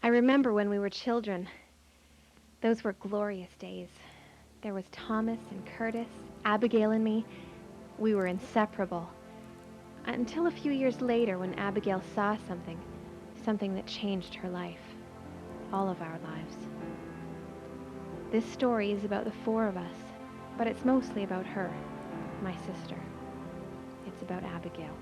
I remember when we were children. Those were glorious days. There was Thomas and Curtis, Abigail and me. We were inseparable. Until a few years later when Abigail saw something that changed her life. All of our lives. This story is about the four of us, but it's mostly about her, my sister. It's about Abigail.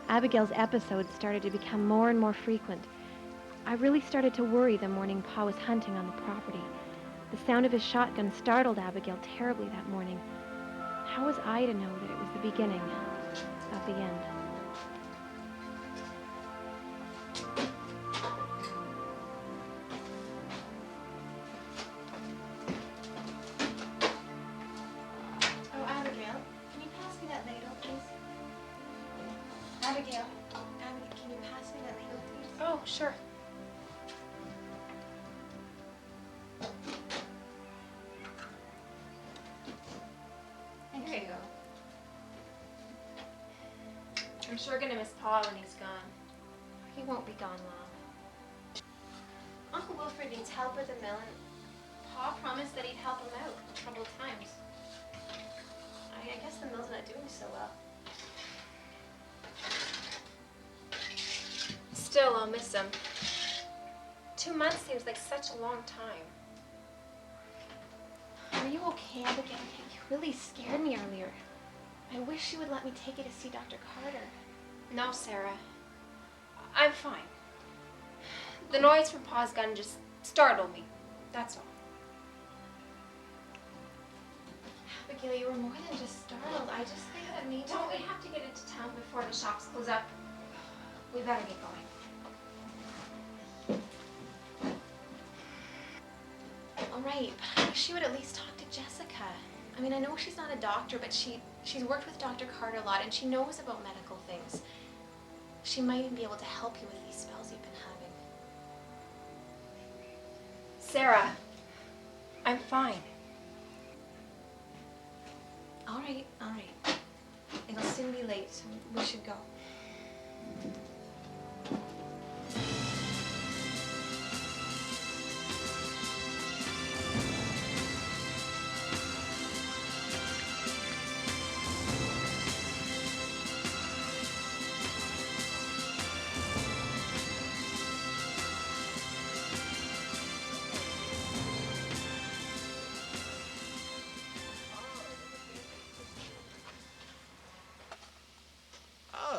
Abigail's episodes started to become more and more frequent. I really started to worry the morning Pa was hunting on the property. The sound of his shotgun startled Abigail terribly that morning. How was I to know that it was the beginning of the end? Oh, Abigail, can you pass me that ladle, please? Abigail, can you pass me that ladle, please? Oh, sure. Here you go. I'm sure gonna miss Pa when he's gone. He won't be gone long. Uncle Wilfred needs help with the mill, and Pa promised that he'd help him out in troubled times. I guess the mill's not doing so well. Still, I'll miss him. 2 months seems like such a long time. Are you okay, Abigail? You really scared me earlier. I wish you would let me take you to see Dr. Carter. No, Sarah. I'm fine. The noise from Pa's gun just startled me. That's all. Abigail, you were more than just startled. I just think that maybe... Don't we have to get into town before the shops close up? We better get going. All right, but I wish she would at least talk to Jessica. I mean, I know she's not a doctor, but she's worked with Dr. Carter a lot, and she knows about medical things. She might even be able to help you with these spells you've been having. Sarah, I'm fine. All right. It'll soon be late, so we should go.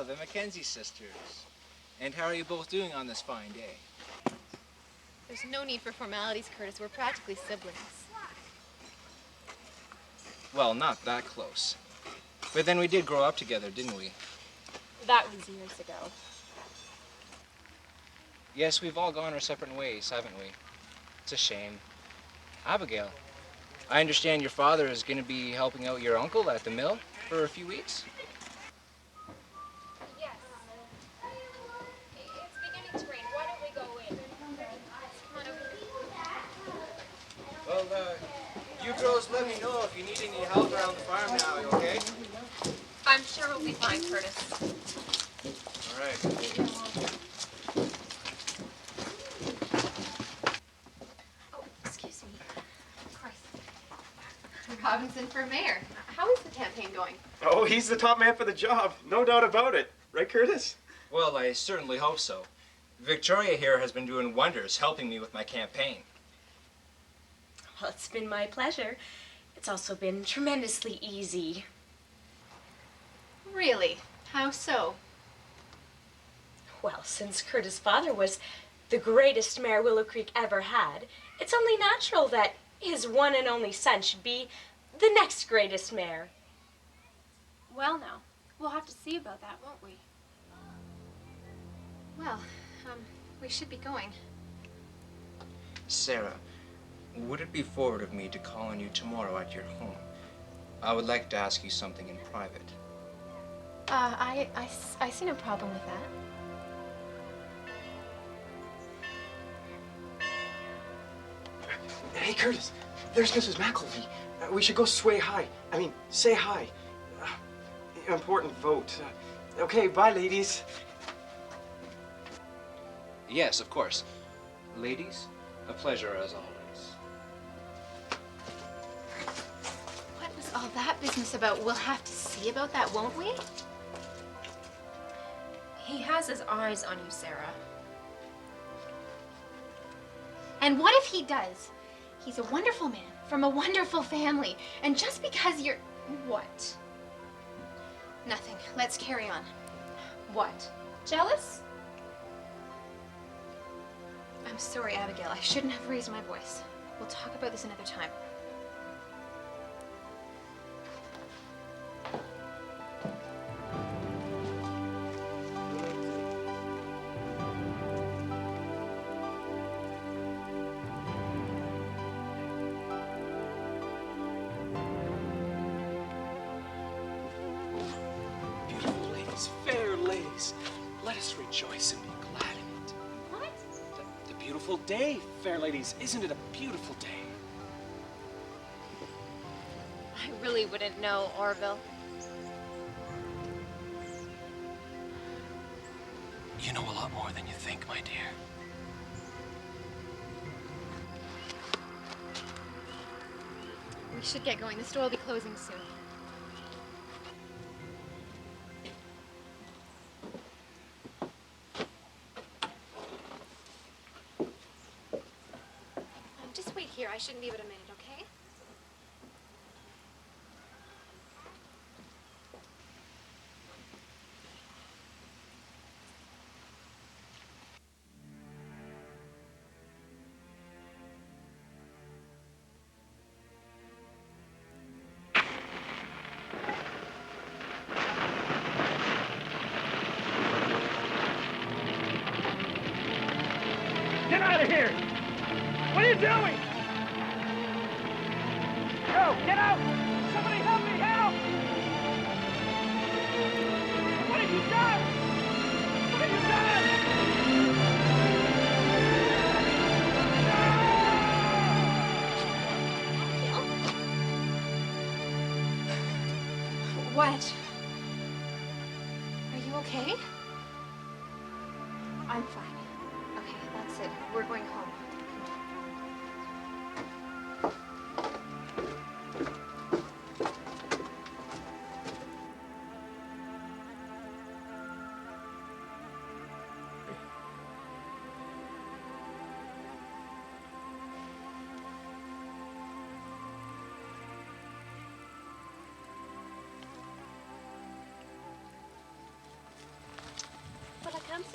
Ah, the Mackenzie sisters. And how are you both doing on this fine day? There's no need for formalities, Curtis. We're practically siblings. Well, not that close. But then we did grow up together, didn't we? That was years ago. Yes, we've all gone our separate ways, haven't we? It's a shame. Abigail, I understand your father is going to be helping out your uncle at the mill for a few weeks? Yes. It's beginning to rain. Why don't we go in? Come on over here. Well, you girls let me know if you need any help around the farm now, okay? I'm sure we'll be fine, Curtis. All right. Oh, excuse me. Christ. Robinson for mayor. How is the campaign going? Oh, he's the top man for the job. No doubt about it. Right, Curtis? Well, I certainly hope so. Victoria here has been doing wonders helping me with my campaign. Well, it's been my pleasure. It's also been tremendously easy. Really? How so? Well, since Curtis' father was the greatest mayor Willow Creek ever had, it's only natural that his one and only son should be the next greatest mayor. Well, now, we'll have to see about that, won't we? Well, we should be going. Sarah, would it be forward of me to call on you tomorrow at your home? I would like to ask you something in private. I see no problem with that. Hey, Curtis, there's Mrs. McElvey. We should go say hi. Important vote. Okay, bye, ladies. Yes, of course. Ladies, a pleasure as always. What was all that business about? We'll have to see about that, won't we? He has his eyes on you, Sarah. And what if he does? He's a wonderful man from a wonderful family. And just because you're... What? Nothing. Let's carry on. What? Jealous? I'm sorry, Abigail. I shouldn't have raised my voice. We'll talk about this another time. Beautiful ladies, fair ladies. Let us rejoice and be glad in it. What? The beautiful day, fair ladies. Isn't it a beautiful day? I really wouldn't know, Orville. You know a lot more than you think, my dear. We should get going. The store will be closing soon. Just wait here. I shouldn't be but a minute, okay? Get out of here! What are you doing? Go, get out! Somebody help me, help! What have you done? What have you done? What? Are you okay? I'm fine. Okay, that's it. We're going home.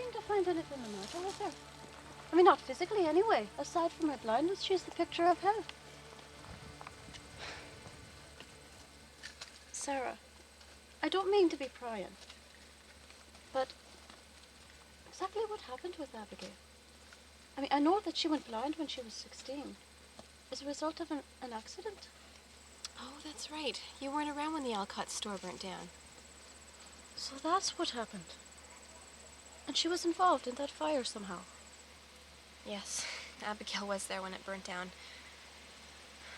seem to find anything the matter with her. I mean, not physically anyway. Aside from her blindness, she's the picture of health. Sarah, I don't mean to be prying, but exactly what happened with Abigail? I mean, I know that she went blind when she was 16 as a result of an accident. Oh, that's right. You weren't around when the Alcott store burnt down. So that's what happened. And she was involved in that fire somehow. Yes, Abigail was there when it burnt down.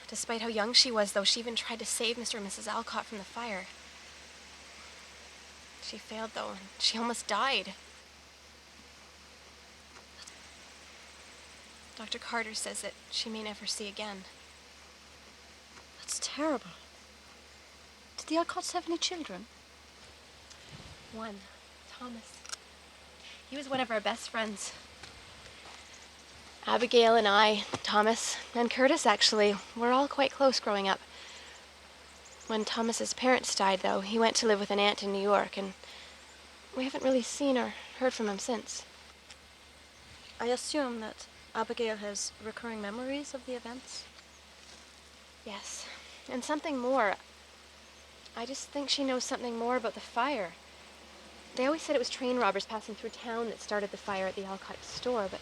Despite how young she was, though, she even tried to save Mr. and Mrs. Alcott from the fire. She failed, though, and she almost died. Dr. Carter says that she may never see again. That's terrible. Did the Alcotts have any children? One, Thomas. He was one of our best friends. Abigail and I, Thomas, and Curtis, actually, were all quite close growing up. When Thomas's parents died, though, he went to live with an aunt in New York, and we haven't really seen or heard from him since. I assume that Abigail has recurring memories of the events? Yes, and something more. I just think she knows something more about the fire. They always said it was train robbers passing through town that started the fire at the Alcott store, but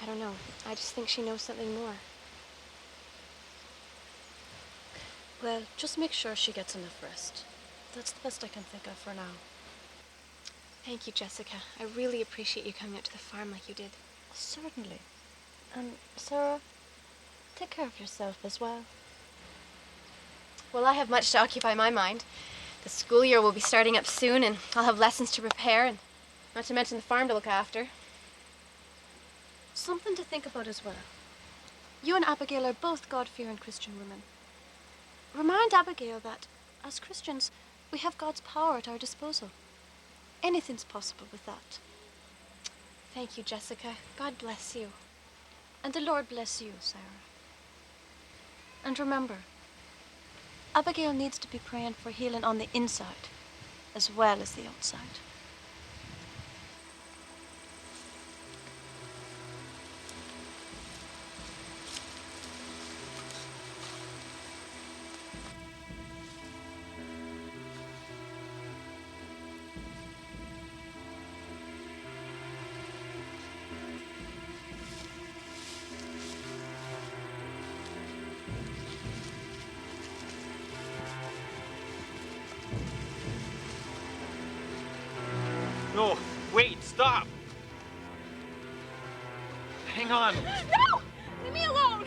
I don't know. I just think she knows something more. Well, just make sure she gets enough rest. That's the best I can think of for now. Thank you, Jessica. I really appreciate you coming out to the farm like you did. Certainly. And Sarah, take care of yourself as well. Well, I have much to occupy my mind. The school year will be starting up soon, and I'll have lessons to prepare, and not to mention the farm to look after. Something to think about as well. You and Abigail are both God-fearing Christian women. Remind Abigail that, as Christians, we have God's power at our disposal. Anything's possible with that. Thank you, Jessica. God bless you. And the Lord bless you, Sarah. And remember, Abigail needs to be praying for healing on the inside, as well as the outside. No, wait, stop! Hang on! No! Leave me alone!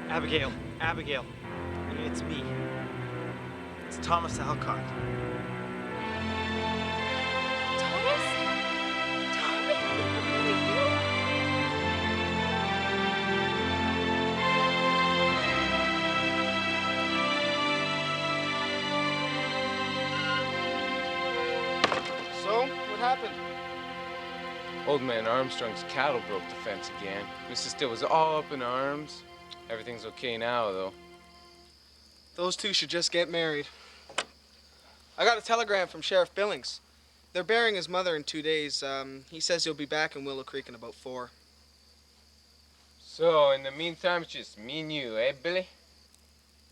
Abigail, it's me. It's Thomas Alcott. Thomas? Thomas? Really, you? So, what happened? Old man Armstrong's cattle broke the fence again. Mrs. Still was all up in arms. Everything's okay now, though. Those two should just get married. I got a telegram from Sheriff Billings. They're burying his mother in 2 days. He says he'll be back in Willow Creek in about 4. So, in the meantime, it's just me and you, eh, Billy?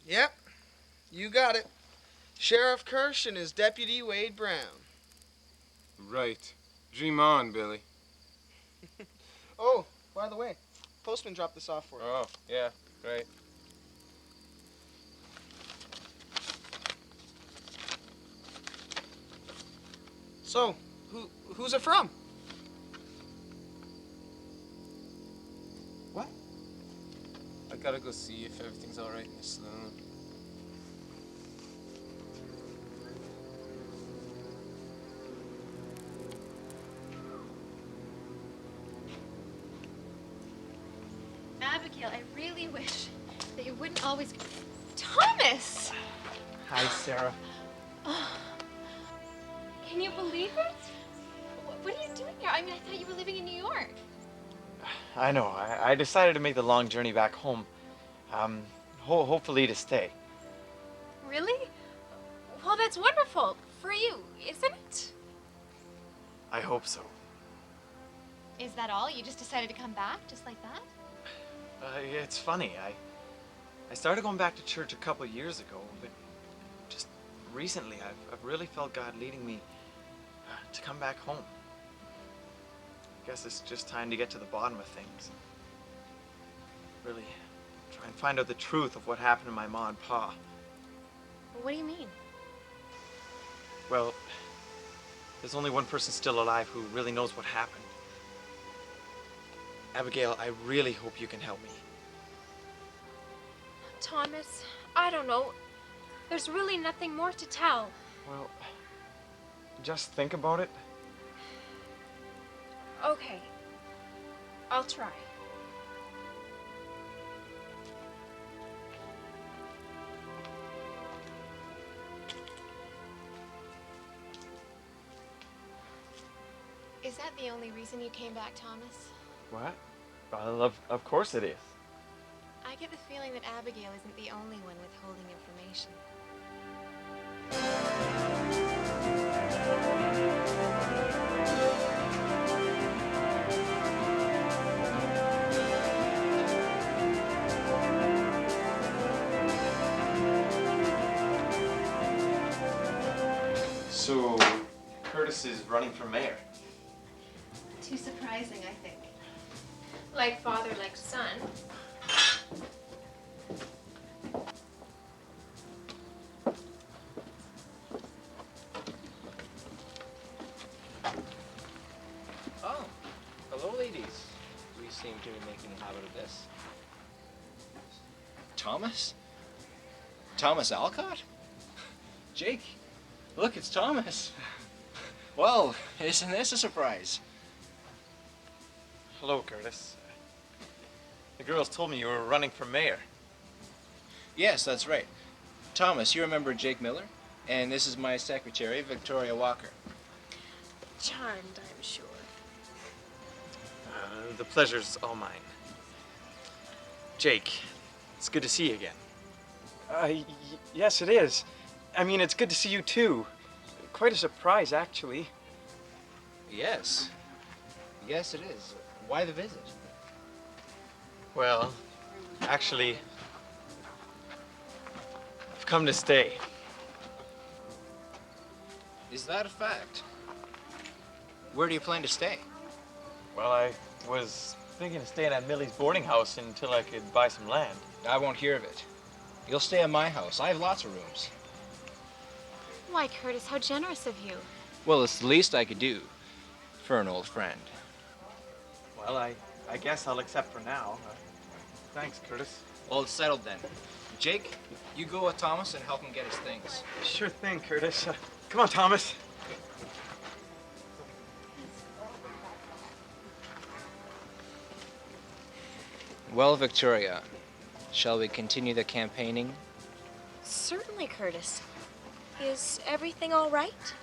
Yep, you got it. Sheriff Kirsch and his deputy, Wade Brown. Right. Dream on, Billy. Oh, by the way, postman dropped this off for you. Oh, yeah, great. So, who's it from? What? I gotta go see if everything's all right in the saloon. Abigail, I really wish that you wouldn't always... Thomas! Hi, Sarah. Can you believe it? What are you doing here? I mean, I thought you were living in New York. I know. I decided to make the long journey back home. Hopefully to stay. Really? Well, that's wonderful. For you, isn't it? I hope so. Is that all? You just decided to come back, just like that? It's funny. I started going back to church a couple years ago, but just recently I've really felt God leading me to come back home. I guess it's just time to get to the bottom of things. Really try and find out the truth of what happened to my ma and pa. What do you mean? Well, there's only one person still alive who really knows what happened. Abigail, I really hope you can help me. Thomas, I don't know. There's really nothing more to tell. Well, just think about it. Okay. I'll try. Is that the only reason you came back, Thomas? What? Well, of course it is. I get the feeling that Abigail isn't the only one withholding information. So, Curtis is running for mayor. Too surprising, I think. Like father, like son. Oh, hello, ladies. We seem to be making a habit of this. Thomas? Thomas Alcott? Jake, look, it's Thomas. Well, isn't this a surprise? Hello, Curtis. The girls told me you were running for mayor. Yes, that's right. Thomas, you remember Jake Miller? And this is my secretary, Victoria Walker. Charmed, I'm sure. The pleasure's all mine. Jake, it's good to see you again. Yes, it is. I mean, it's good to see you too. Quite a surprise, actually. Yes. Yes, it is. Why the visit? Well, actually, I've come to stay. Is that a fact? Where do you plan to stay? Well, I was thinking of staying at Millie's boarding house until I could buy some land. I won't hear of it. You'll stay at my house. I have lots of rooms. Why, Curtis, how generous of you. Well, it's the least I could do for an old friend. Well, I guess I'll accept for now. Thanks, Curtis. Well, it's settled then. Jake, you go with Thomas and help him get his things. Sure thing, Curtis. Come on, Thomas. Well, Victoria, shall we continue the campaigning? Certainly, Curtis. Is everything all right?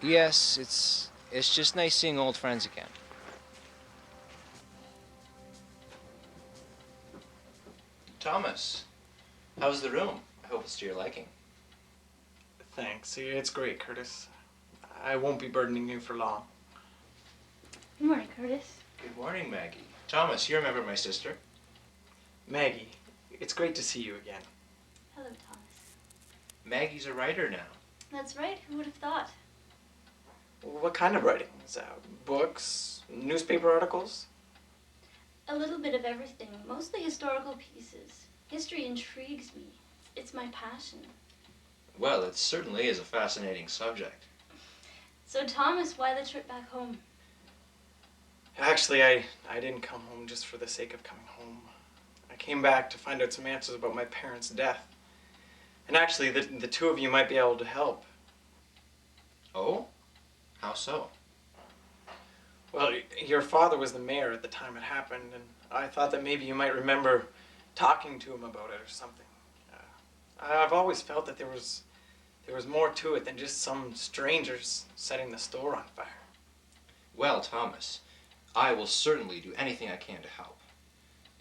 Yes, it's just nice seeing old friends again. Thomas, how's the room? I hope it's to your liking. Thanks. It's great, Curtis. I won't be burdening you for long. Good morning, Curtis. Good morning, Maggie. Thomas, you remember my sister? Maggie, it's great to see you again. Hello, Thomas. Maggie's a writer now. That's right. Who would have thought? What kind of writings? Books? Newspaper articles? A little bit of everything. Mostly historical pieces. History intrigues me. It's my passion. Well, it certainly is a fascinating subject. So, Thomas, why the trip back home? Actually, I didn't come home just for the sake of coming home. I came back to find out some answers about my parents' death. And actually, the two of you might be able to help. Oh? How so? Well, your father was the mayor at the time it happened, and I thought that maybe you might remember talking to him about it or something. I've always felt that there was more to it than just some strangers setting the store on fire. Well, Thomas, I will certainly do anything I can to help.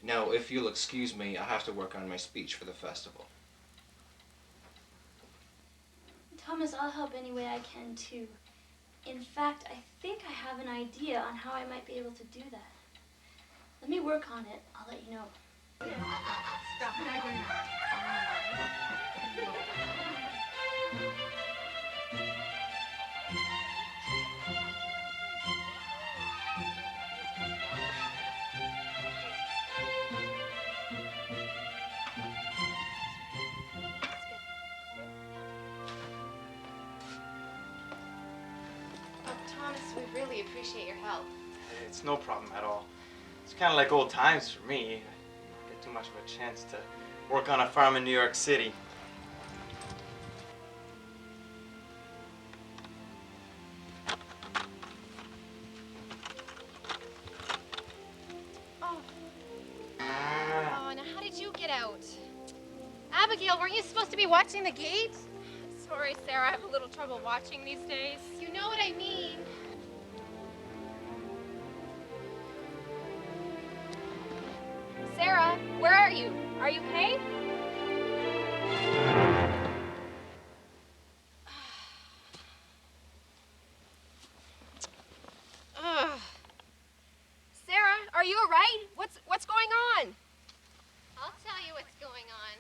Now, if you'll excuse me, I have to work on my speech for the festival. Thomas, I'll help any way I can, too. In fact, I think I have an idea on how I might be able to do that. Let me work on it. I'll let you know. Oh, Thomas, we really appreciate your help. It's no problem at all. It's kind of like old times for me. I don't get too much of a chance to work on a farm in New York City. Oh, now how did you get out? Abigail, weren't you supposed to be watching the gate? Sorry, Sarah, I have a little trouble watching these days. You know what I mean. Sarah, where are you? Are you okay? Sarah, are you all right? What's going on? I'll tell you what's going on.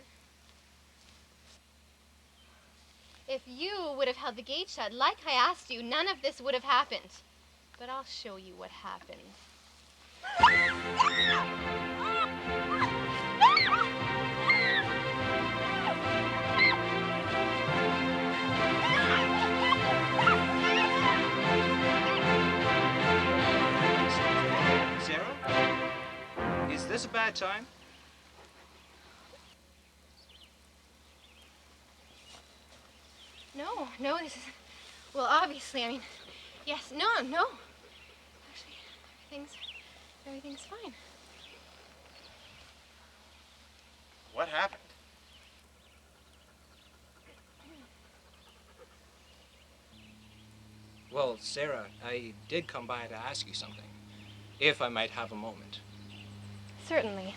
If you would have held the gate shut like I asked you, none of this would have happened. But I'll show you what happened. Sarah? Is this a bad time? No, this is... Well, obviously, I mean... Yes, no. Actually, everything's fine. What happened? Well, Sarah, I did come by to ask you something. If I might have a moment. Certainly.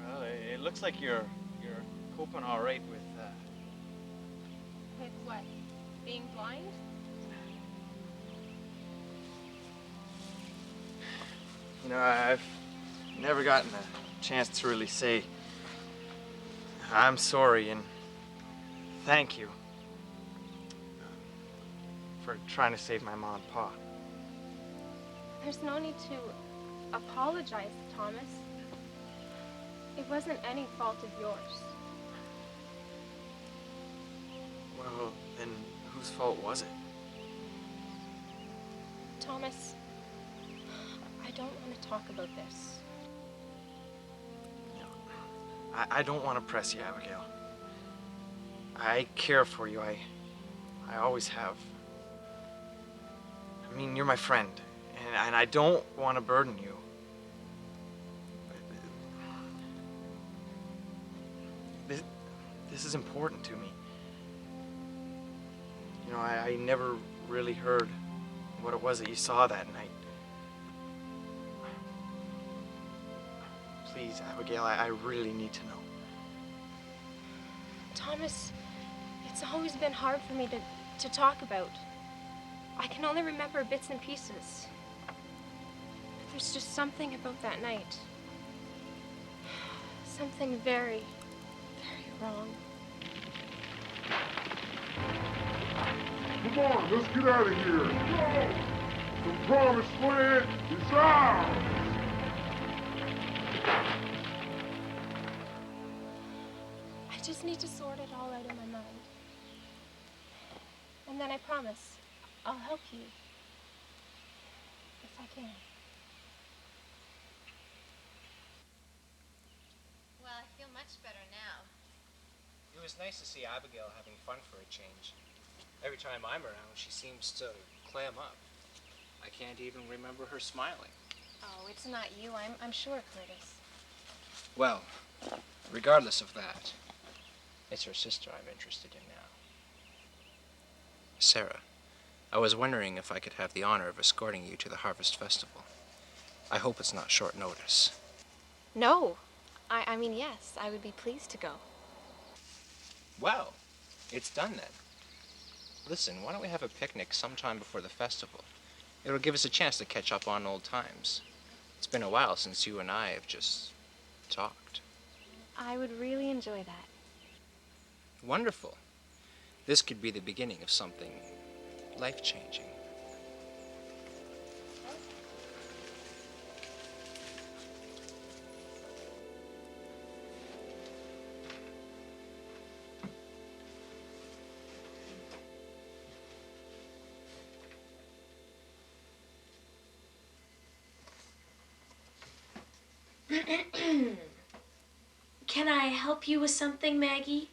Well, it looks like you're coping all right with With what? Being blind? You know, I've never gotten a chance to really say I'm sorry and thank you for trying to save my mom and pa. There's no need to apologize, Thomas. It wasn't any fault of yours. Well, then whose fault was it? Thomas, I don't want to talk about this. No, I don't want to press you, Abigail. I care for you. I always have. I mean, you're my friend, and I don't want to burden you. This is important to me. You know, I never really heard what it was that you saw that night. Please, Abigail, I really need to know. Thomas, it's always been hard for me to talk about. I can only remember bits and pieces. But there's just something about that night. Something very, very wrong. Come on, let's get out of here. Go! The promised land is ours! I just need to sort it all out in my mind. And then I promise I'll help you if I can. Well, I feel much better now. It was nice to see Abigail having fun for a change. Every time I'm around, she seems to clam up. I can't even remember her smiling. Oh, it's not you, I'm sure, Curtis. Well, regardless of that, it's her sister I'm interested in now. Sarah, I was wondering if I could have the honor of escorting you to the Harvest Festival. I hope it's not short notice. No. I mean, yes, I would be pleased to go. Well, it's done then. Listen, why don't we have a picnic sometime before the festival? It'll give us a chance to catch up on old times. It's been a while since you and I have just talked. I would really enjoy that. Wonderful. This could be the beginning of something life-changing. Can I help you with something, Maggie?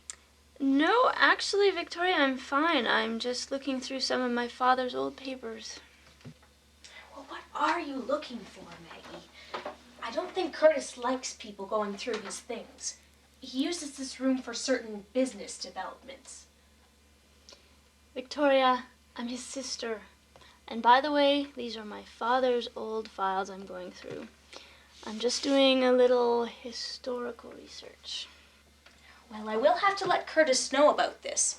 No, actually, Victoria, I'm fine. I'm just looking through some of my father's old papers. Well, what are you looking for, Maggie? I don't think Curtis likes people going through his things. He uses this room for certain business developments. Victoria, I'm his sister. And by the way, these are my father's old files I'm going through. I'm just doing a little historical research. Well, I will have to let Curtis know about this.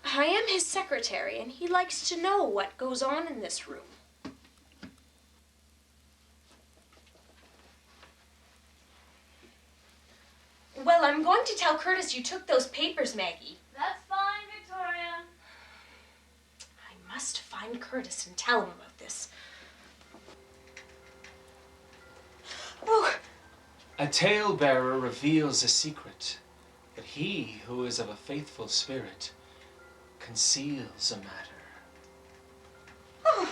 I am his secretary, and he likes to know what goes on in this room. Well, I'm going to tell Curtis you took those papers, Maggie. That's fine, Victoria. I must find Curtis and tell him about this. Oh! A talebearer reveals a secret, but he who is of a faithful spirit conceals a matter. Oh.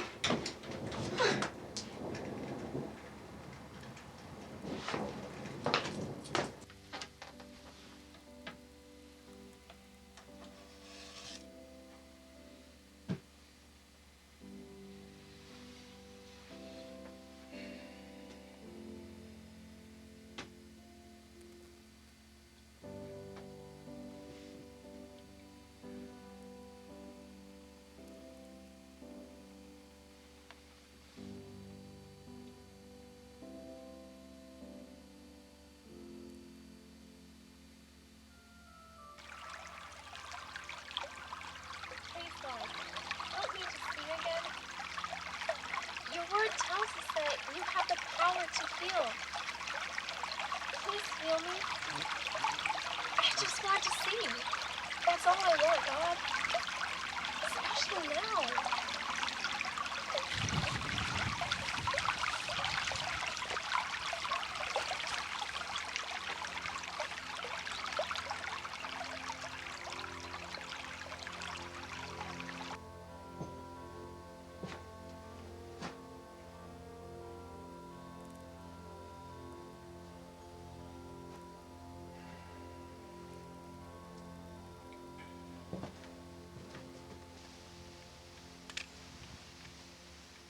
Your word tells us that you have the power to heal. Please heal me. I just want to see. That's all I want, God. Especially now.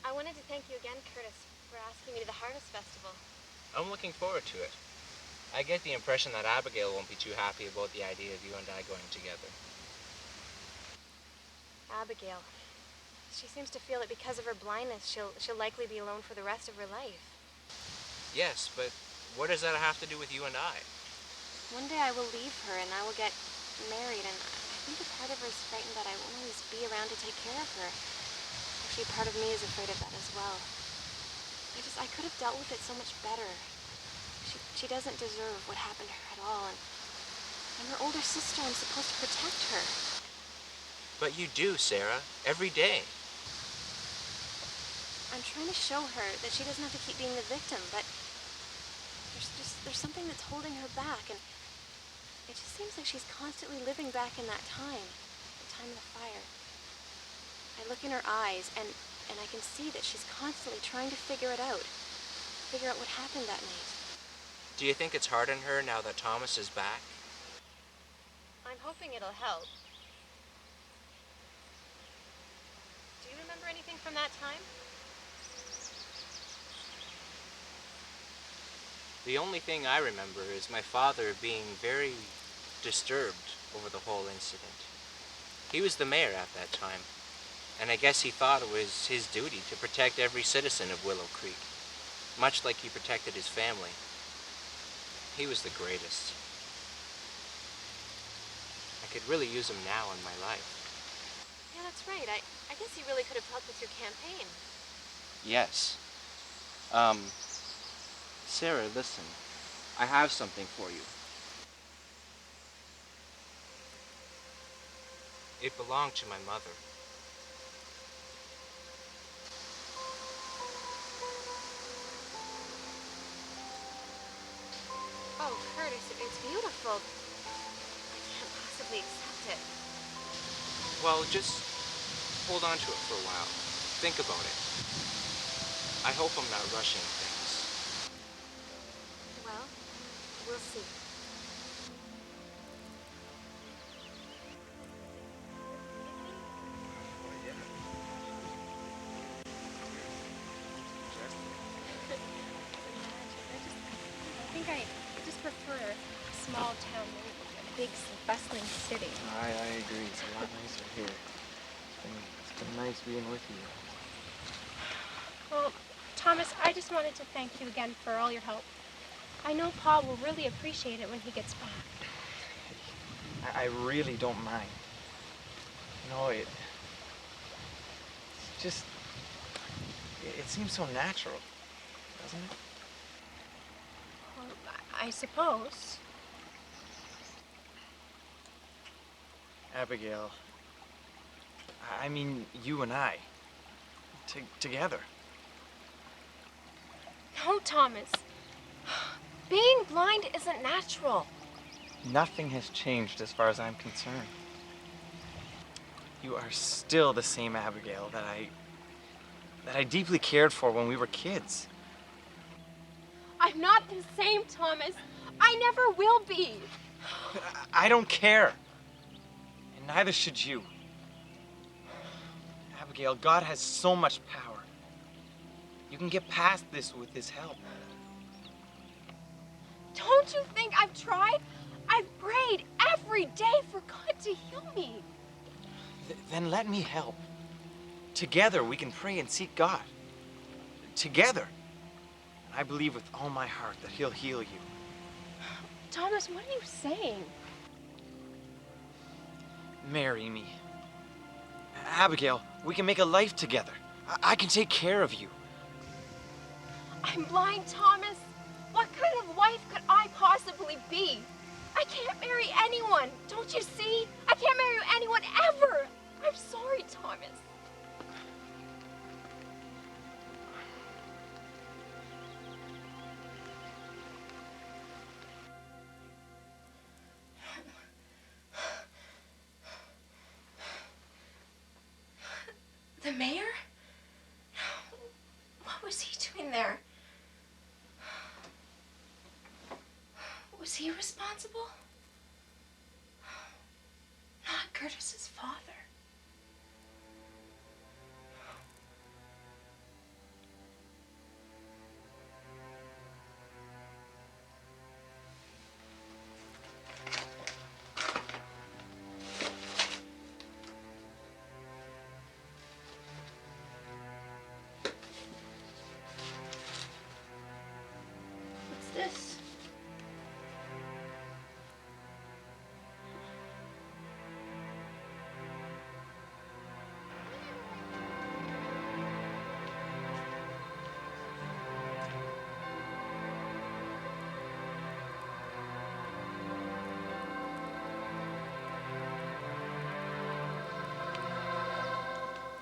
I wanted to thank you again, Curtis, for asking me to the Harvest Festival. I'm looking forward to it. I get the impression that Abigail won't be too happy about the idea of you and I going together. Abigail. She seems to feel that because of her blindness, she'll likely be alone for the rest of her life. Yes, but what does that have to do with you and I? One day I will leave her and I will get married, and I think a part of her is frightened that I won't always be around to take care of her. Actually, part of me is afraid of that as well. I could have dealt with it so much better. She doesn't deserve what happened to her at all, and I'm her older sister. I'm supposed to protect her. But you do, Sarah, every day. I'm trying to show her that she doesn't have to keep being the victim, but there's something that's holding her back, and it just seems like she's constantly living back in that time, the time of the fire. I look in her eyes, and I can see that she's constantly trying to figure it out, figure out what happened that night. Do you think it's hard on her now that Thomas is back? I'm hoping it'll help. Do you remember anything from that time? The only thing I remember is my father being very disturbed over the whole incident. He was the mayor at that time, and I guess he thought it was his duty to protect every citizen of Willow Creek, much like he protected his family. He was the greatest. I could really use him now in my life. Yeah, that's right. I guess he really could have helped with your campaign. Yes. Sarah, listen. I have something for you. It belonged to my mother. Oh, Curtis, it's beautiful. I can't possibly accept it. Well, just hold on to it for a while. Think about it. I hope I'm not rushing things. Well, we'll see. I think I just prefer a small town living in a big, bustling city. I agree. It's a lot nicer here. It's been nice being with you. Well, Thomas, I just wanted to thank you again for all your help. I know Pa will really appreciate it when he gets back. I really don't mind. You know, it just, it seems so natural, doesn't it? Well, I suppose. Abigail, I mean you and I, together. No, Thomas. Being blind isn't natural. Nothing has changed as far as I'm concerned. You are still the same Abigail that I deeply cared for when we were kids. I'm not the same, Thomas. I never will be. I don't care. And neither should you. Abigail, God has so much power. You can get past this with his help. Don't you think I've tried? I've prayed every day for God to heal me. Then let me help. Together we can pray and seek God. Together. And I believe with all my heart that he'll heal you. Thomas, what are you saying? Marry me. Abigail, we can make a life together. I can take care of you. I'm blind, Thomas. What kind of wife could I possibly be? I can't marry anyone. Don't you see? I can't marry anyone ever. I'm sorry, Thomas. The mayor? What was he doing there? Was he responsible? Not Curtis's father. What's this?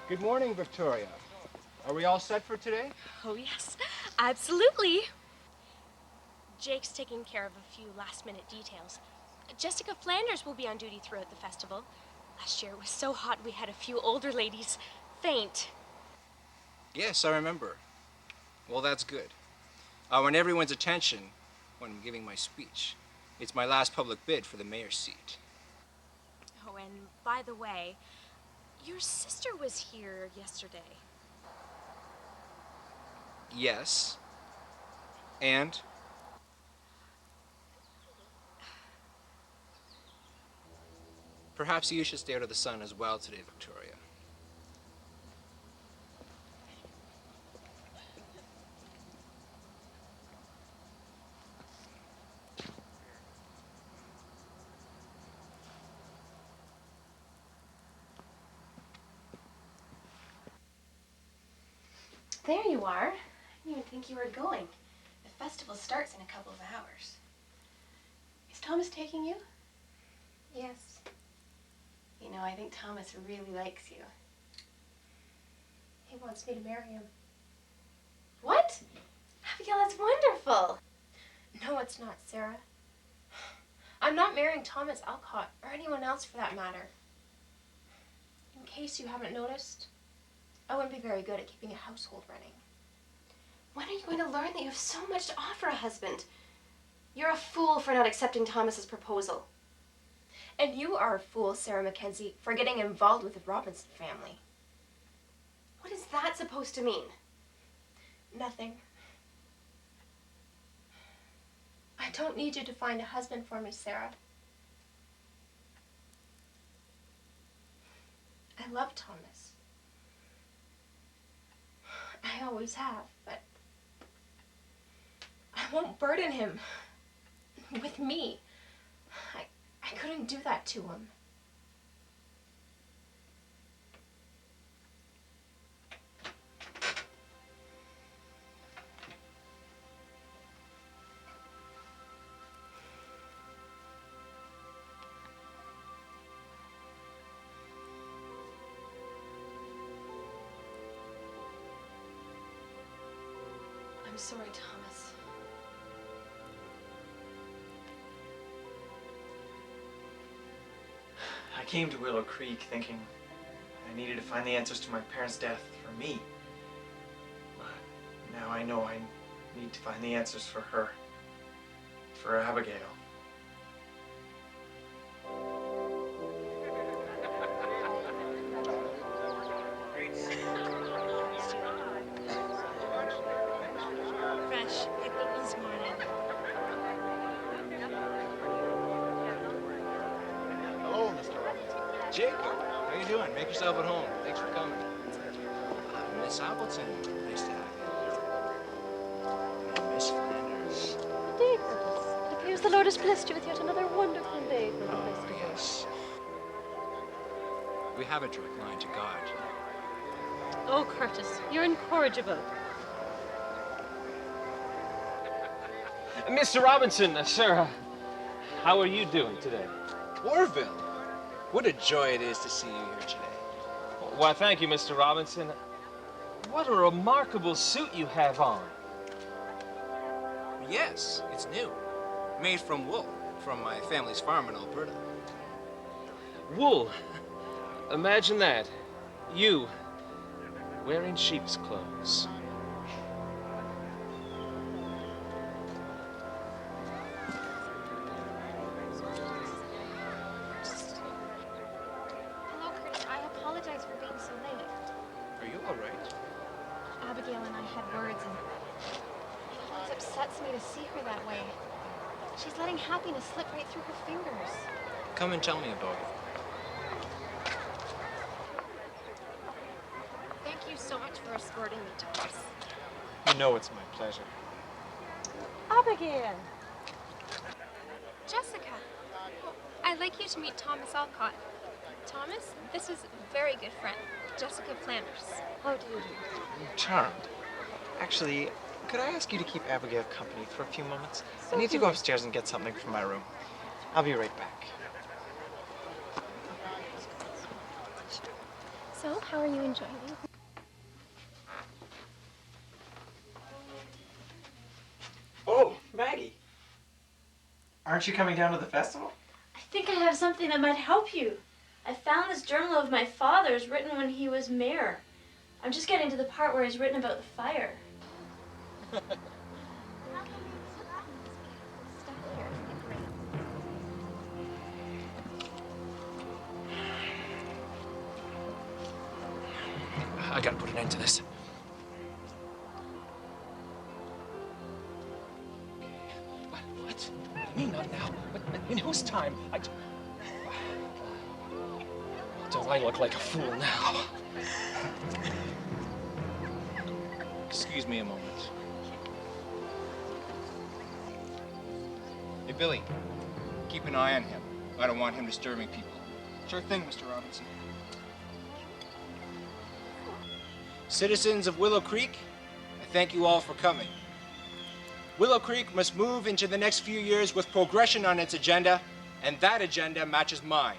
Good morning, Victoria. Are we all set for today? Oh, yes, absolutely. Jake's taking care of a few last-minute details. Jessica Flanders will be on duty throughout the festival. Last year it was so hot we had a few older ladies faint. Yes, I remember. Well, that's good. I want everyone's attention when I'm giving my speech. It's my last public bid for the mayor's seat. Oh, and by the way, your sister was here yesterday. Yes. And? Perhaps you should stay out of the sun as well today, Victoria. there you are. I didn't even think you were going. The festival starts in a couple of hours. Is Thomas taking you? Yes. You know, I think Thomas really likes you. He wants me to marry him. What? Abigail, that's wonderful. No, it's not, Sarah. I'm not marrying Thomas Alcott, or anyone else for that matter. In case you haven't noticed, I wouldn't be very good at keeping a household running. When are you going to learn that you have so much to offer a husband? You're a fool for not accepting Thomas's proposal. And you are a fool, Sarah Mackenzie, for getting involved with the Robinson family. What is that supposed to mean? Nothing. I don't need you to find a husband for me, Sarah. I love Thomas. I always have, but I won't burden him with me. I couldn't do that to him. I'm sorry, Thomas. I came to Willow Creek thinking I needed to find the answers to my parents' death for me. But now I know I need to find the answers for her, for Abigail. Fresh, picked up this morning. Hello, Mr. Robinson. Jacob, how you doing? Make yourself at home. Thanks for coming. Miss Appleton, nice to have you. And Miss Flanders. Indeed, Curtis. It appears the Lord has blessed you with yet another wonderful day for the festival. Yes. We have a direct line to God. Oh, Curtis, you're incorrigible. Mr. Robinson, Sarah, how are you doing today? Orville, what a joy it is to see you here today. Why, thank you, Mr. Robinson. What a remarkable suit you have on. Yes, it's new. Made from wool, from my family's farm in Alberta. Wool. Imagine that. You, wearing sheep's clothes. Hello, Curtis. I apologize for being so late. Are you all right? Abigail and I had words, and it always upsets me to see her that way. She's letting happiness slip right through her fingers. Come and tell me about it. Thank you so much for escorting me, Thomas. You know it's my pleasure. Abigail! Jessica, I'd like you to meet Thomas Alcott. Thomas, this is a very good friend, Jessica Flanders. How do you do? I'm charmed. Actually, could I ask you to keep Abigail company for a few moments? I need to go upstairs and get something from my room. I'll be right back. So, how are you enjoying it? Oh, Maggie. Aren't you coming down to the festival? I think I have something that might help you. I found this journal of my father's written when he was mayor. I'm just getting to the part where he's written about the fire. I gotta put an end to this. What? Me not now. But in whose time? Don't I look like a fool now? Excuse me a moment. Hey, Billy, keep an eye on him. I don't want him disturbing people. Sure thing, Mr. Robinson. Citizens of Willow Creek, thank you all for coming. Willow Creek must move into the next few years with progression on its agenda, and that agenda matches mine.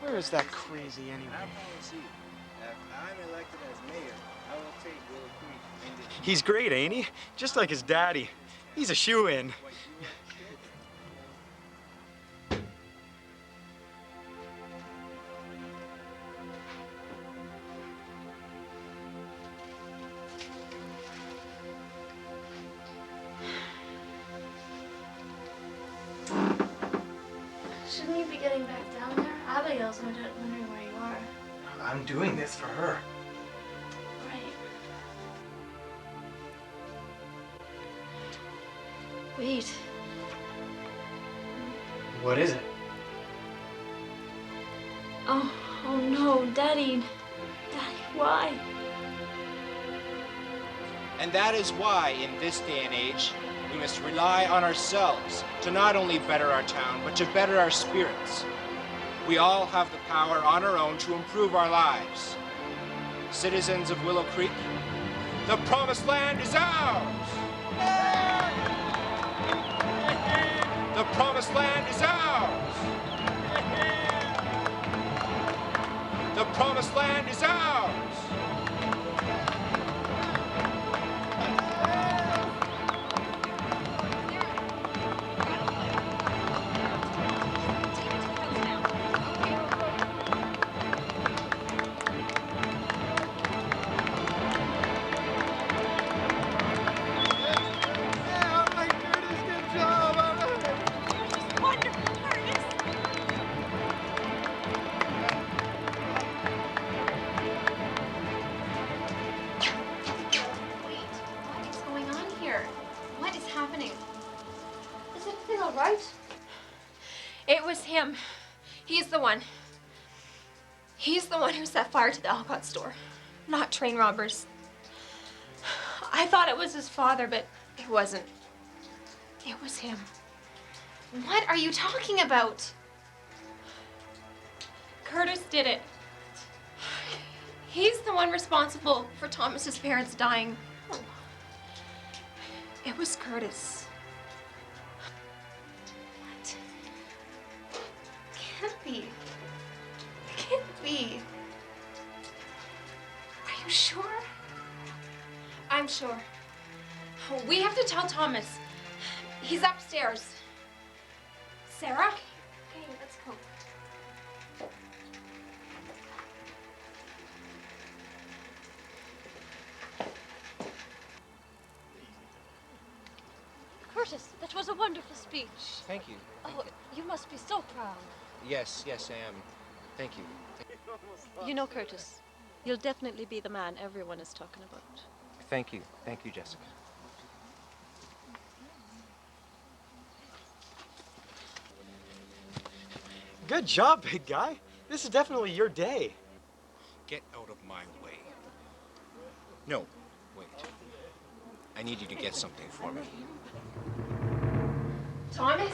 Where is that crazy anyway? I'm elected as mayor, I will take Willow Creek into... He's great, ain't he? Just like his daddy. He's a shoo-in. Shouldn't you be getting back down there? Abigail's no doubt wondering where you are. I'm doing this for her. Right. Wait. What is it? Oh no, Daddy. Daddy, why? And that is why, in this day and age, we must rely on ourselves to not only better our town, but to better our spirits. We all have the power on our own to improve our lives. Citizens of Willow Creek, the promised land is ours! The promised land is ours! The promised land is ours! It was him. He's the one. He's the one who set fire to the Alcott store, not train robbers. I thought it was his father, but it wasn't. It was him. What are you talking about? Curtis did it. He's the one responsible for Thomas's parents dying. It was Curtis. What? Can't be. It can't be. Are you sure? I'm sure. We have to tell Thomas. He's upstairs. Sarah? Okay, let's go. Curtis, that was a wonderful speech. Thank you. Oh, you must be so proud. Yes, I am. Thank you. You know, Curtis, you'll definitely be the man everyone is talking about. Thank you, Jessica. Good job, big guy. This is definitely your day. Get out of my way. No, wait. I need you to get something for me. Thomas?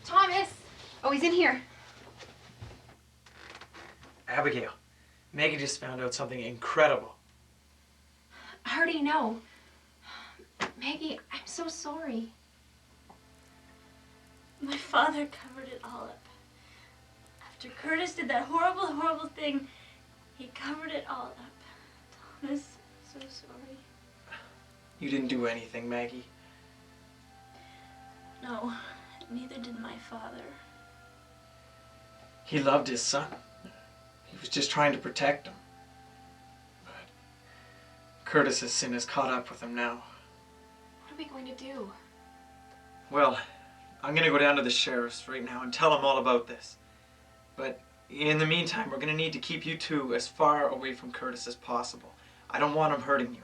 Thomas! Oh, he's in here. Abigail, Maggie just found out something incredible. I already know. Maggie, I'm so sorry. My father covered it all up. After Curtis did that horrible, horrible thing, he covered it all up. Thomas, I'm so sorry. You didn't do anything, Maggie. No, neither did my father. He loved his son. He was just trying to protect him. But Curtis's sin has caught up with him now. What are we going to do? Well, I'm gonna go down to the sheriff's right now and tell him all about this. But in the meantime, we're gonna need to keep you two as far away from Curtis as possible. I don't want him hurting you.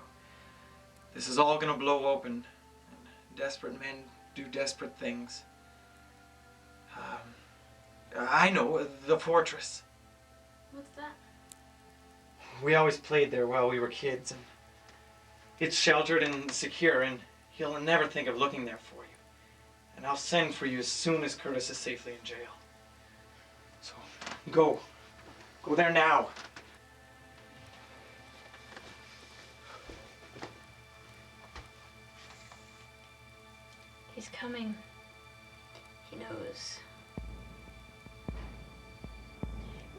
This is all gonna blow open, and desperate men do desperate things. I know, the fortress. What's that? We always played there while we were kids, and it's sheltered and secure, and he'll never think of looking there for you. And I'll send for you as soon as Curtis is safely in jail. So, go. Go there now. He's coming. He knows.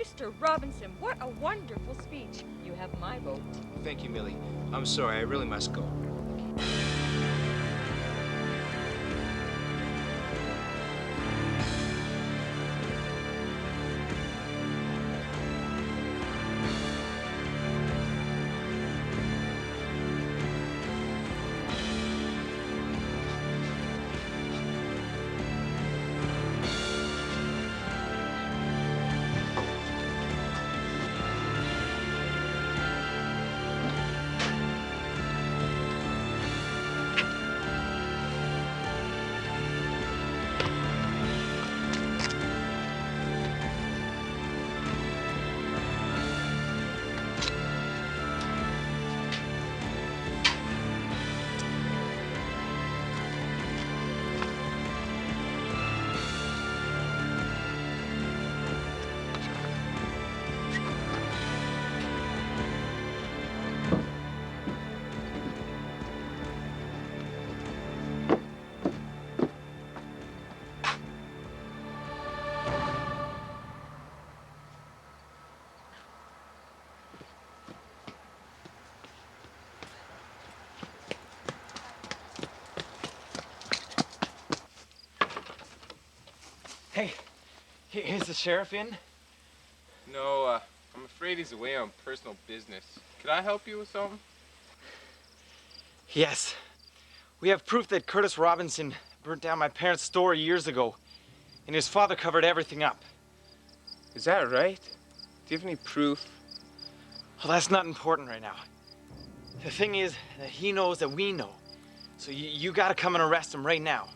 Mr. Robinson, what a wonderful speech. You have my vote. Thank you, Millie. I'm sorry, I really must go. Hey, is the sheriff in? No, I'm afraid he's away on personal business. Could I help you with something? Yes. We have proof that Curtis Robinson burnt down my parents' store years ago, and his father covered everything up. Is that right? Do you have any proof? Well, that's not important right now. The thing is that he knows that we know. So you gotta come and arrest him right now.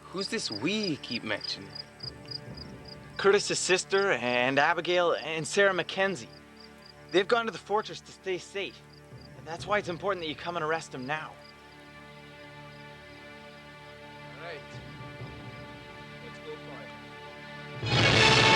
Who's this we you keep mentioning? Curtis's sister and Abigail and Sarah Mackenzie. They've gone to the fortress to stay safe. And that's why it's important that you come and arrest him now. All right. Let's go find him.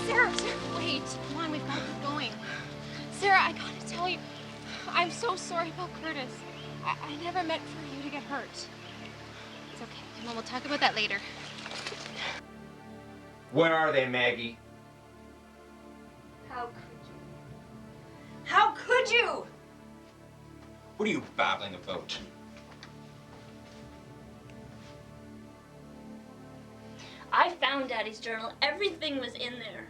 Sarah, wait. Come on, we've got to keep going. Sarah, I gotta tell you, I'm so sorry about Curtis. I never meant for you to get hurt. It's okay. Come on, we'll talk about that later. Where are they, Maggie? How could you? How could you? What are you babbling about? I found Daddy's journal. Everything was in there.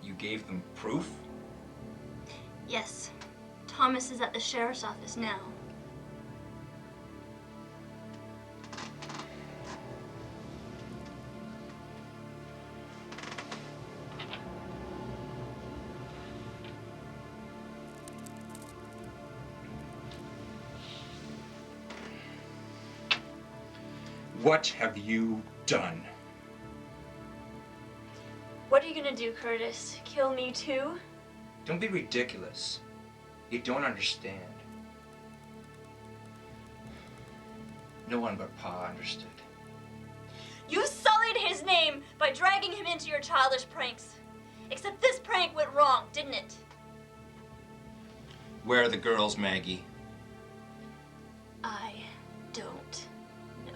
You gave them proof? Yes. Thomas is at the sheriff's office now. What have you done? What are you gonna do, Curtis? Kill me too? Don't be ridiculous. You don't understand. No one but Pa understood. You sullied his name by dragging him into your childish pranks. Except this prank went wrong, didn't it? Where are the girls, Maggie? I don't know.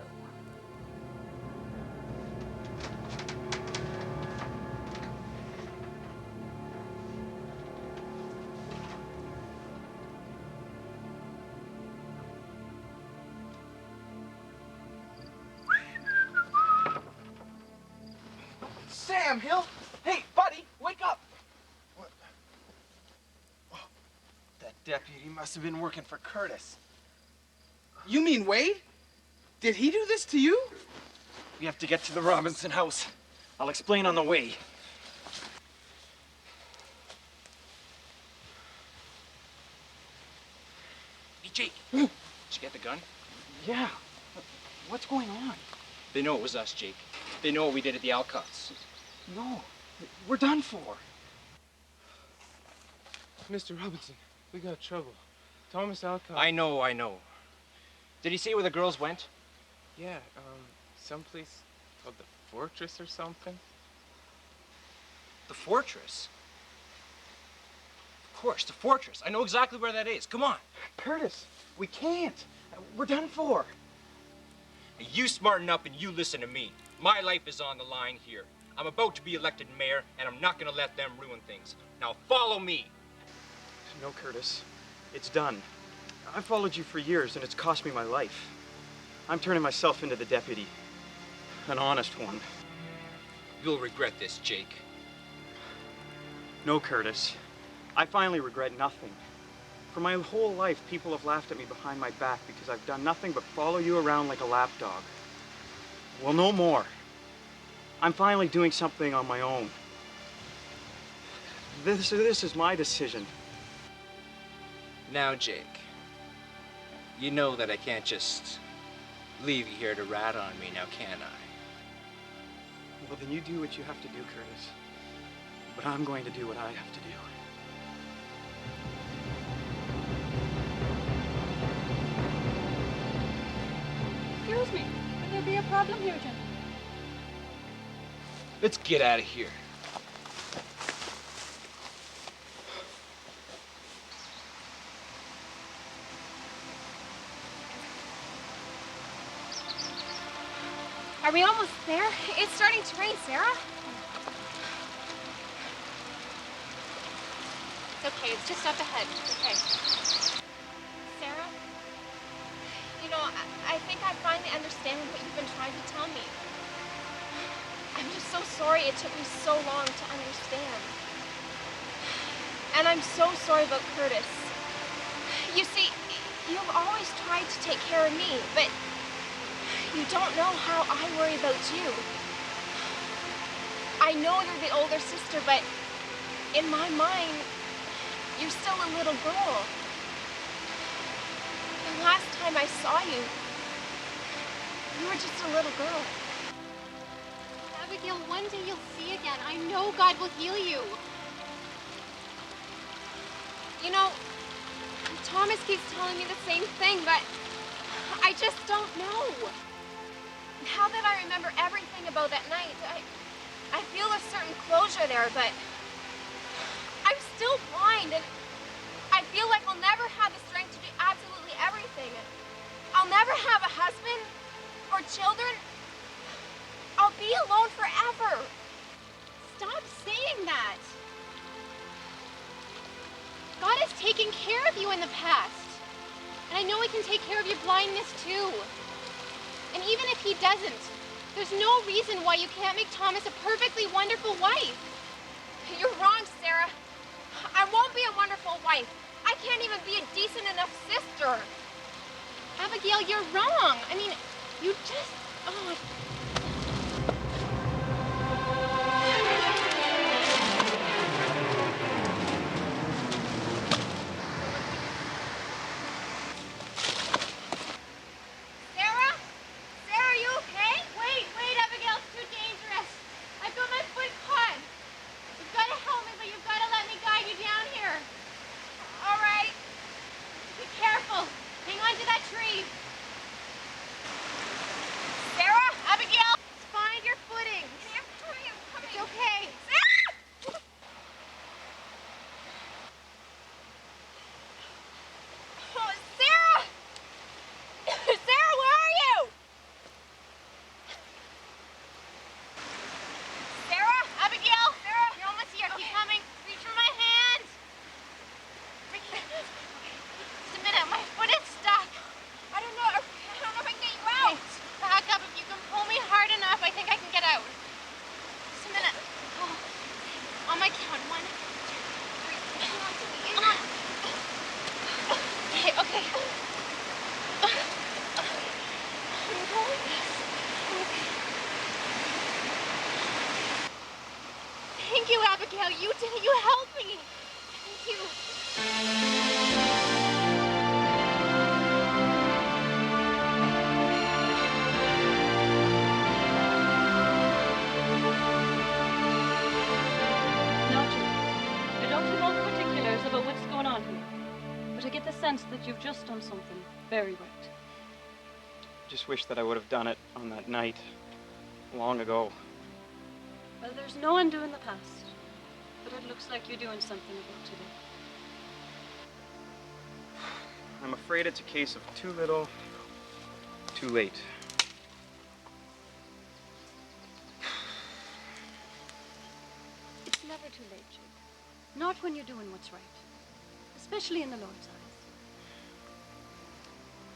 Sam Hill! Hey, buddy, wake up! deputy must have been working for Curtis. You mean Wade? Did he do this to you? We have to get to the Robinson house. I'll explain on the way. Hey, Jake, did you get the gun? Yeah. What's going on? They know it was us, Jake. They know what we did at the Alcotts. No, we're done for. Mr. Robinson, we got trouble. Thomas Alcott. I know. Did he say where the girls went? Yeah, someplace called the Fortress or something. The Fortress? Of course, the Fortress. I know exactly where that is. Come on. Curtis, we can't. We're done for. You smarten up and you listen to me. My life is on the line here. I'm about to be elected mayor, and I'm not gonna let them ruin things. Now follow me. No, Curtis. It's done. I've followed you for years, and it's cost me my life. I'm turning myself into the deputy. An honest one. You'll regret this, Jake. No, Curtis. I finally regret nothing. For my whole life, people have laughed at me behind my back because I've done nothing but follow you around like a lapdog. Well, no more. I'm finally doing something on my own. This is my decision. Now, Jake, you know that I can't just leave you here to rat on me, now can I? Well, then you do what you have to do, Curtis. But I'm going to do what I have to do. Excuse me, would there be a problem here, gentlemen? Let's get out of here. Are we almost there? It's starting to rain, Sarah. It's okay, it's just up ahead. Okay. Sarah? You know, I think I finally understand what you've been trying to tell me. I'm just so sorry it took me so long to understand. And I'm so sorry about Curtis. You see, you've always tried to take care of me, but you don't know how I worry about you. I know you're the older sister, but in my mind, you're still a little girl. The last time I saw you, you were just a little girl. Abigail, one day you'll see again. I know God will heal you. You know, Thomas keeps telling me the same thing, but I just don't know. Now that I remember everything about that night, I feel a certain closure there, but I'm still blind, and I feel like I'll never have the strength to do absolutely everything. I'll never have a husband or children. I'll be alone forever. Stop saying that. God has taken care of you in the past, and I know He can take care of your blindness too. And even if He doesn't, there's no reason why you can't make Thomas a perfectly wonderful wife. You're wrong, Sarah. I won't be a wonderful wife. I can't even be a decent enough sister. Abigail, you're wrong. I mean, you just... Oh. Abigail! Thank you, Abigail. You helped me. Thank you. I don't have all the particulars about what's going on here, but I get the sense that you've just done something very right. Just wish that I would have done it on that night, long ago. Well, there's no undoing the past, but it looks like you're doing something about today. I'm afraid it's a case of too little, too late. It's never too late, Jake. Not when you're doing what's right, especially in the Lord's eyes.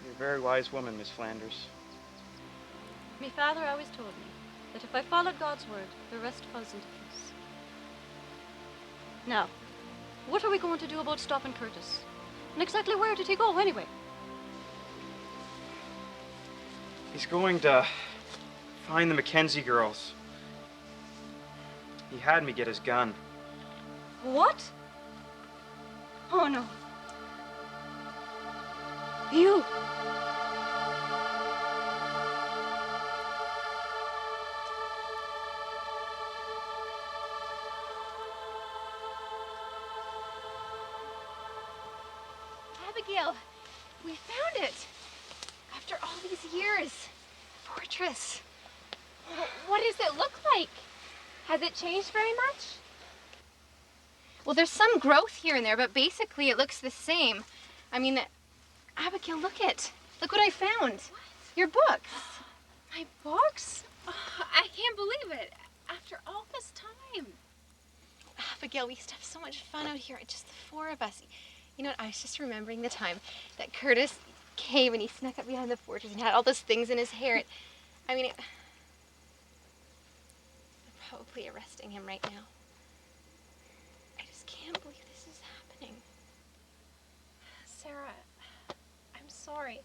You're a very wise woman, Miss Flanders. Me father always told me that if I followed God's word, the rest falls into place. Now, what are we going to do about stopping Curtis? And exactly where did he go, anyway? He's going to find the Mackenzie girls. He had me get his gun. What? Oh, no. You! Abigail, we found it. After all these years. Fortress. What does it look like? Has it changed very much? Well, there's some growth here and there, but basically it looks the same. I mean, Abigail, look what I found. What? Your books. My books? Oh, I can't believe it. After all this time. Abigail, we used to have so much fun out here, just the four of us. You know what, I was just remembering the time that Curtis came and he snuck up behind the fortress and had all those things in his hair. I mean, they're probably arresting him right now. I just can't believe this is happening. Sarah, I'm sorry.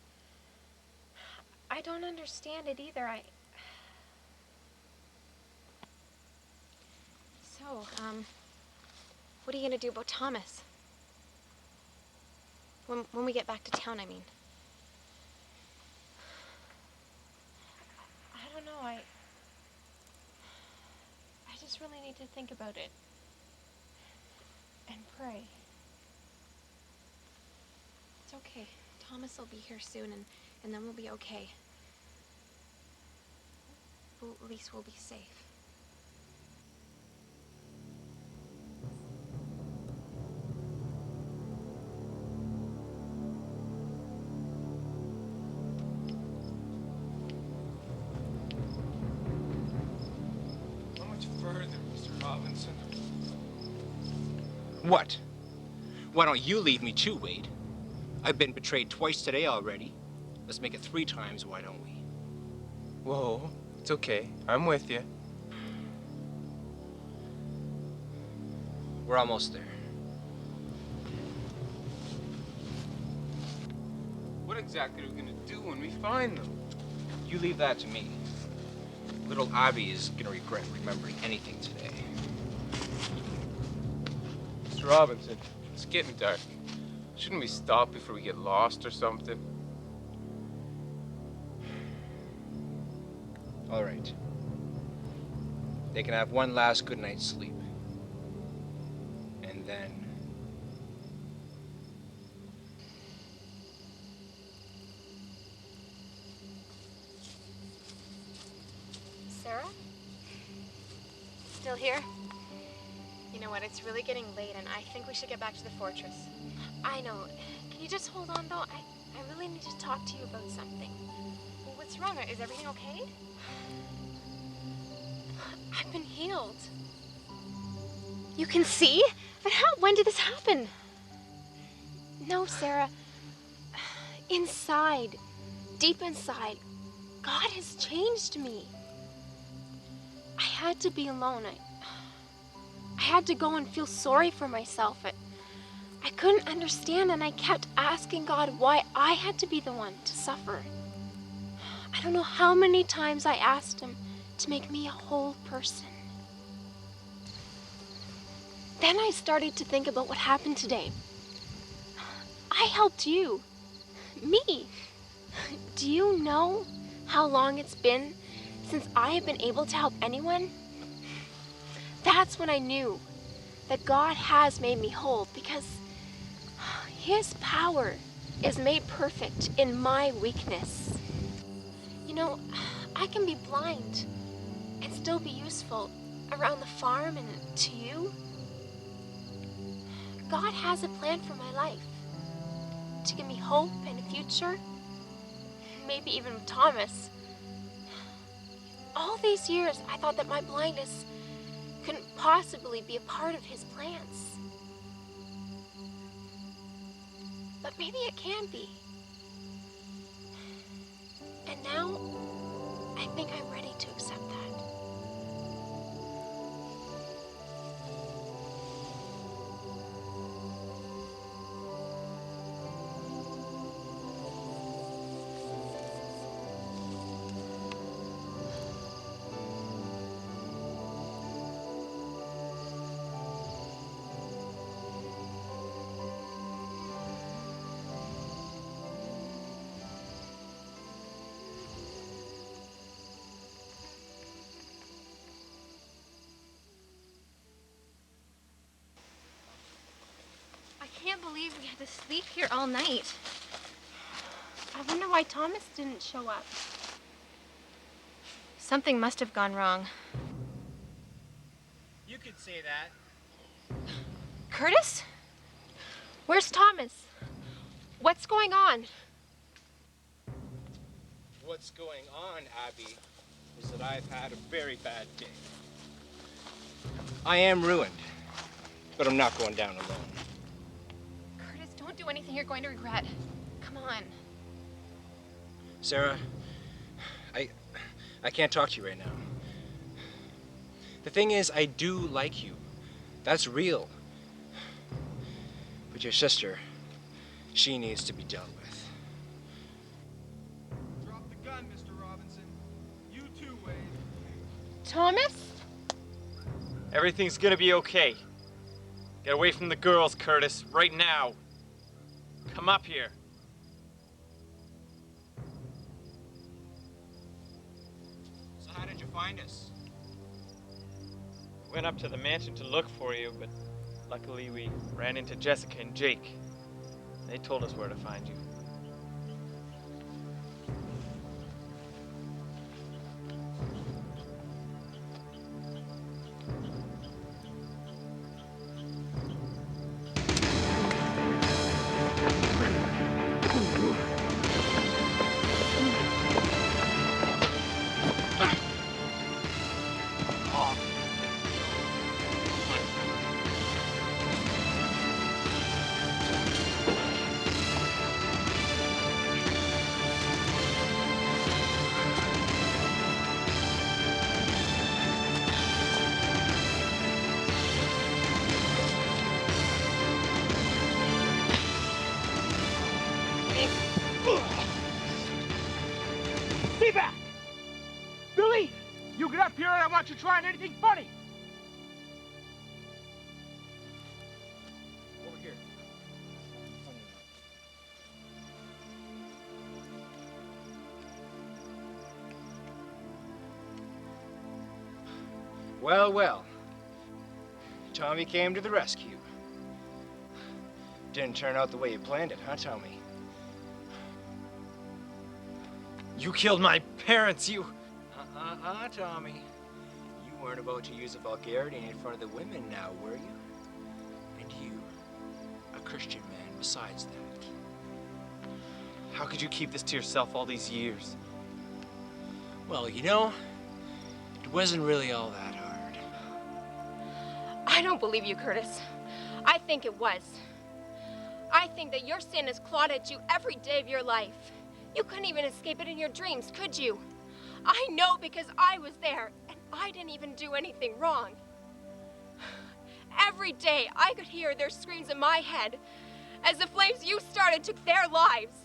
I don't understand it either. So, what are you gonna do about Thomas? When we get back to town, I mean. I don't know. I just really need to think about it. And pray. It's okay. Thomas will be here soon, and then we'll be okay. At least we'll be safe. How much further, Mr. Robinson? What? Why don't you leave me too, Wade? I've been betrayed twice today already. Let's make it 3 times, why don't we? Whoa, it's okay. I'm with you. We're almost there. What exactly are we gonna do when we find them? You leave that to me. Little Abby is gonna regret remembering anything today. Mr. Robinson, it's getting dark. Shouldn't we stop before we get lost or something? All right. They can have one last good night's sleep. And then... Sarah? Still here? You know what, it's really getting late, and I think we should get back to the fortress. I know. Can you just hold on, though? I really need to talk to you about something. Well, what's wrong? Is everything okay? I've been healed. You can see? But how? When did this happen? No, Sarah. Inside, deep inside, God has changed me. I had to be alone. I had to go and feel sorry for myself. I couldn't understand, and I kept asking God why I had to be the one to suffer. I don't know how many times I asked him to make me a whole person. Then I started to think about what happened today. I helped you. Me. Do you know how long it's been since I have been able to help anyone? That's when I knew that God has made me whole, because His power is made perfect in my weakness. You know, I can be blind and still be useful around the farm and to you. God has a plan for my life, to give me hope and a future, maybe even with Thomas. All these years, I thought that my blindness couldn't possibly be a part of His plans. But maybe it can be. And now, I think I'm ready to accept that. I can't believe we had to sleep here all night. I wonder why Thomas didn't show up. Something must have gone wrong. You could say that. Curtis? Where's Thomas? What's going on? What's going on, Abby, is that I've had a very bad day. I am ruined, but I'm not going down alone. Curtis, don't do anything you're going to regret. Come on. Sarah, I can't talk to you right now. The thing is, I do like you. That's real. But your sister, she needs to be dealt with. Drop the gun, Mr. Robinson. You too, Wade. Thomas? Everything's gonna be okay. Get away from the girls, Curtis, right now. Come up here. So how did you find us? Went up to the mansion to look for you, but luckily we ran into Jessica and Jake. They told us where to find you. Stay back! Billy, you get up here and I want you trying anything funny. Over here. Well, well. Tommy came to the rescue. Didn't turn out the way you planned it, huh, Tommy? You killed my parents, you... Tommy. You weren't about to use a vulgarity in front of the women now, were you? And you, a Christian man besides that. How could you keep this to yourself all these years? Well, you know, it wasn't really all that hard. I don't believe you, Curtis. I think it was. I think that your sin has clawed at you every day of your life. You couldn't even escape it in your dreams, could you? I know because I was there, and I didn't even do anything wrong. Every day, I could hear their screams in my head as the flames you started took their lives.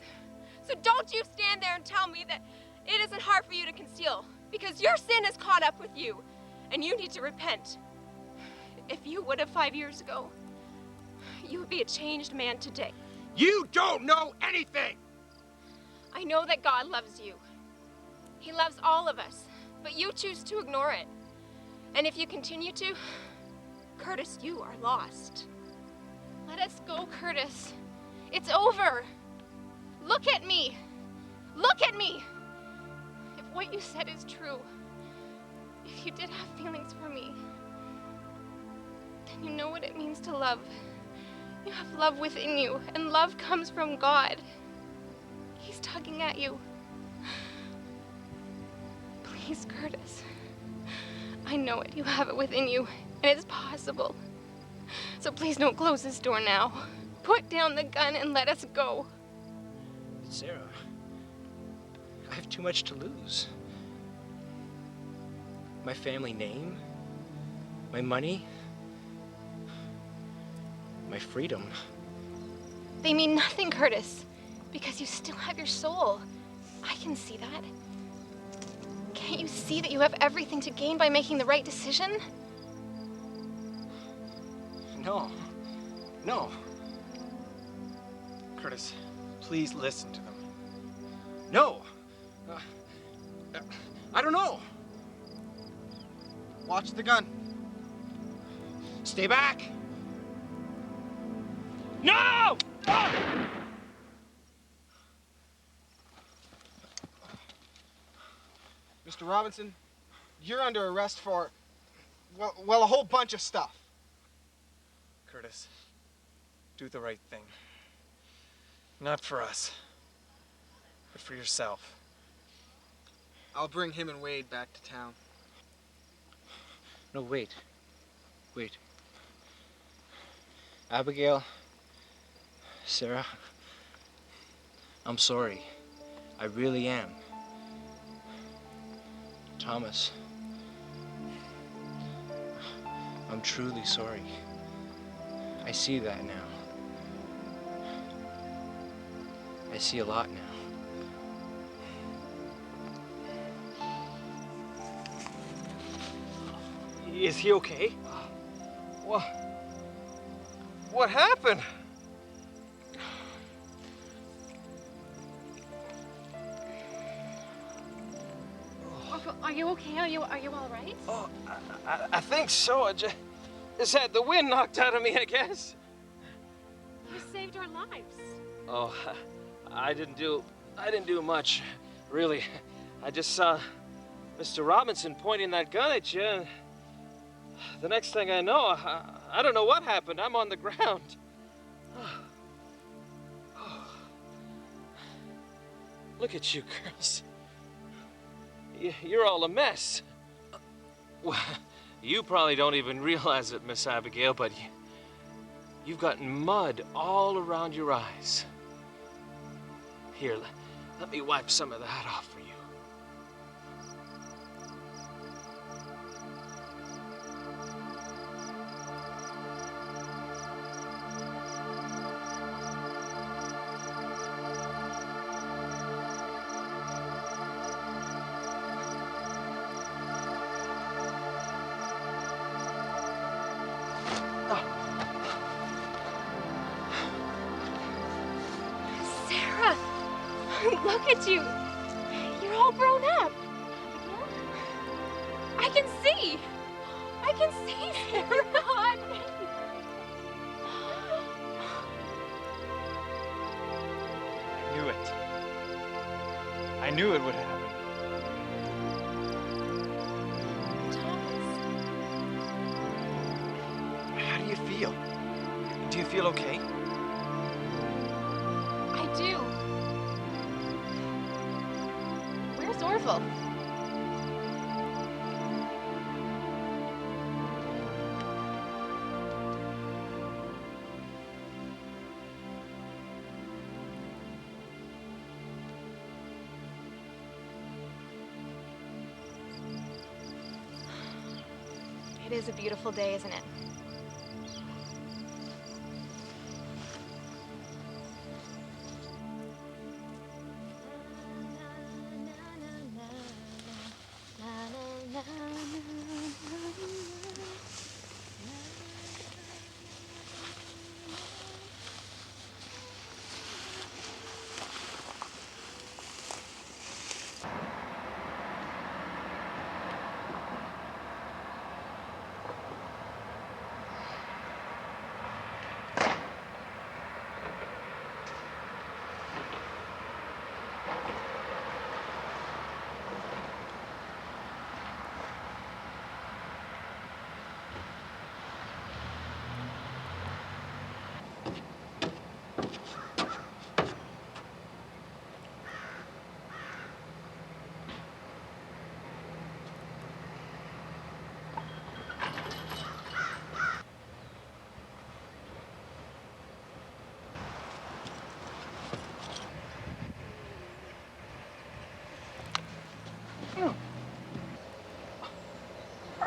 So don't you stand there and tell me that it isn't hard for you to conceal, because your sin has caught up with you, and you need to repent. If you would have 5 years ago, you would be a changed man today. You don't know anything! I know that God loves you. He loves all of us, but you choose to ignore it. And if you continue to, Curtis, you are lost. Let us go, Curtis. It's over. Look at me. Look at me. If what you said is true, if you did have feelings for me, then you know what it means to love. You have love within you, and love comes from God. He's tugging at you. Please, Curtis. I know it. You have it within you, and it's possible. So please don't close this door now. Put down the gun and let us go. Sarah, I have too much to lose. My family name, my money, my freedom. They mean nothing, Curtis, because you still have your soul. I can see that. Can't you see that you have everything to gain by making the right decision? No. No. Curtis, please listen to them. No. I don't know. Watch the gun. Stay back. No! Mr. Robinson, you're under arrest for, well, a whole bunch of stuff. Curtis, do the right thing. Not for us, but for yourself. I'll bring him and Wade back to town. No, wait. Wait. Abigail, Sarah, I'm sorry. I really am. Thomas, I'm truly sorry. I see that now. I see a lot now. Is he okay? What happened? Are you okay? Are you all right? Oh, I think so. I just had the wind knocked out of me, I guess. You saved our lives. Oh, I didn't do much, really. I just saw Mr. Robinson pointing that gun at you, and the next thing I know, I don't know what happened. I'm on the ground. Look at you, girls. You're all a mess. Well, you probably don't even realize it, Miss Abigail, but you've got mud all around your eyes. Here, let me wipe some of that off for you. Sarah, look at you. You're all grown up. I can see. I can see, Sarah. I knew it. I knew it would happen. How do you feel? Do you feel okay? I do. Where's Orville? It is a beautiful day, isn't it?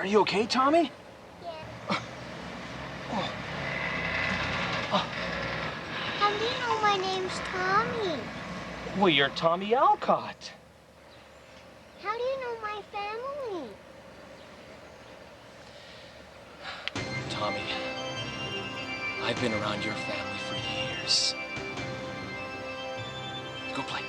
you okay, Tommy? How do you know my name's Tommy? Well, you're Tommy Alcott. How do you know my family? Tommy, I've been around your family for years. Go play.